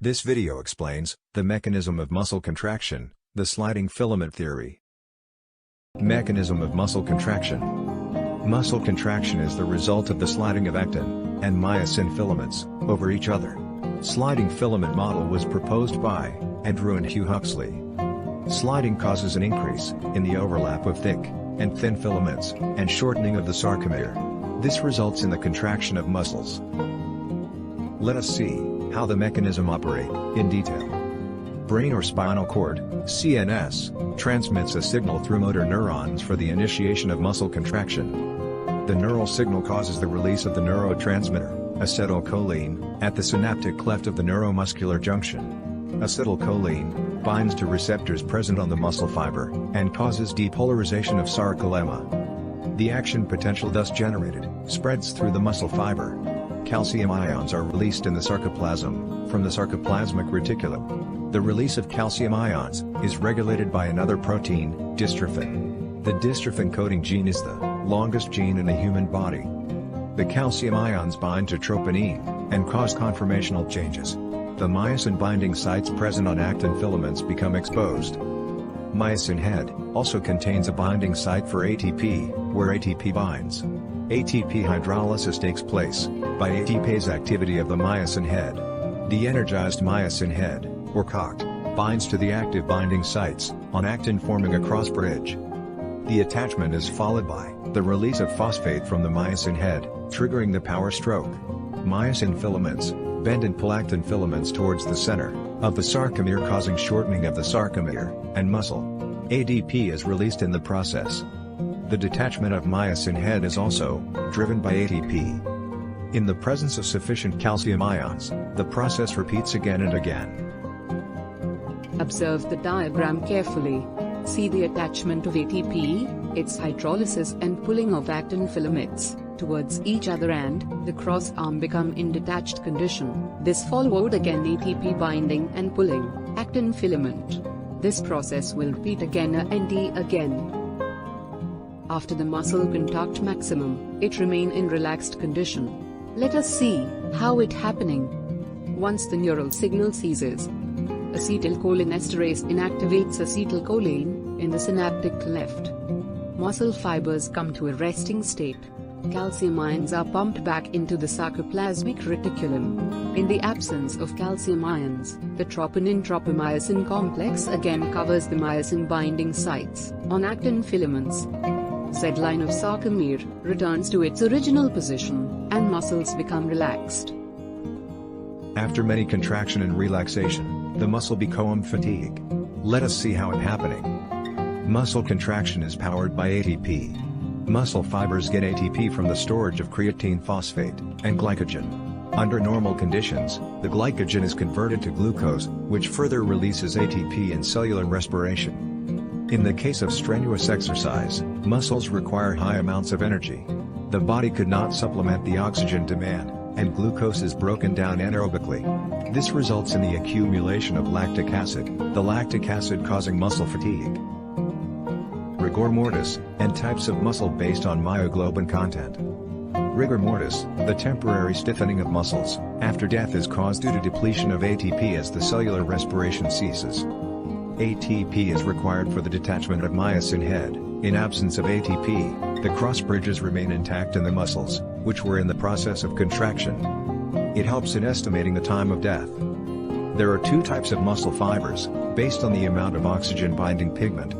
This video explains the mechanism of muscle contraction, the sliding filament theory. Mechanism of muscle contraction. Muscle contraction is the result of the sliding of actin and myosin filaments over each other. Sliding filament model was proposed by Andrew and Hugh Huxley. Sliding causes an increase in the overlap of thick and thin filaments and shortening of the sarcomere. This results in the contraction of muscles. Let us see how the mechanism operates in detail. Brain or spinal cord, CNS, transmits a signal through motor neurons for the initiation of muscle contraction. The neural signal causes the release of the neurotransmitter, acetylcholine, at the synaptic cleft of the neuromuscular junction. Acetylcholine binds to receptors present on the muscle fiber and causes depolarization of sarcolemma. The action potential thus generated spreads through the muscle fiber. Calcium ions are released in the sarcoplasm from the sarcoplasmic reticulum. The release of calcium ions is regulated by another protein, dystrophin. The dystrophin-coding gene is the longest gene in the human body. The calcium ions bind to troponin and cause conformational changes. The myosin binding sites present on actin filaments become exposed. Myosin head also contains a binding site for ATP, where ATP binds. ATP hydrolysis takes place by ATPase activity of the myosin head. De-energized myosin head, or cocked, binds to the active binding sites on actin, forming a cross bridge. The attachment is followed by the release of phosphate from the myosin head, triggering the power stroke. Myosin filaments bend and pull actin filaments towards the center of the sarcomere, causing shortening of the sarcomere and muscle. ADP is released in the process. The detachment of myosin head is also driven by ATP. In the presence of sufficient calcium ions, the process repeats again and again. Observe the diagram carefully. See the attachment of ATP, its hydrolysis and pulling of actin filaments towards each other, and the cross arm become in detached condition. This followed again ATP binding and pulling actin filament. This process will repeat again and again. After the muscle contact maximum, it remain in relaxed condition. Let us see how it happening. Once the neural signal ceases, acetylcholinesterase inactivates acetylcholine in the synaptic cleft. Muscle fibers come to a resting state. Calcium ions are pumped back into the sarcoplasmic reticulum. In the absence of calcium ions, the troponin-tropomyosin complex again covers the myosin binding sites on actin filaments. Z-line of sarcomere returns to its original position, and muscles become relaxed. After many contraction and relaxation, the muscle become fatigued. Let us see how it happening. Muscle contraction is powered by ATP. Muscle fibers get ATP from the storage of creatine phosphate and glycogen. Under normal conditions, the glycogen is converted to glucose, which further releases ATP in cellular respiration. In the case of strenuous exercise, muscles require high amounts of energy. The body could not supplement the oxygen demand, and glucose is broken down anaerobically. This results in the accumulation of lactic acid, the lactic acid causing muscle fatigue. Rigor mortis, and types of muscle based on myoglobin content. Rigor mortis, the temporary stiffening of muscles after death, is caused due to depletion of ATP as the cellular respiration ceases. ATP is required for the detachment of myosin head. In absence of ATP, the cross bridges remain intact in the muscles, which were in the process of contraction. It helps in estimating the time of death. There are two types of muscle fibers, based on the amount of oxygen binding pigment.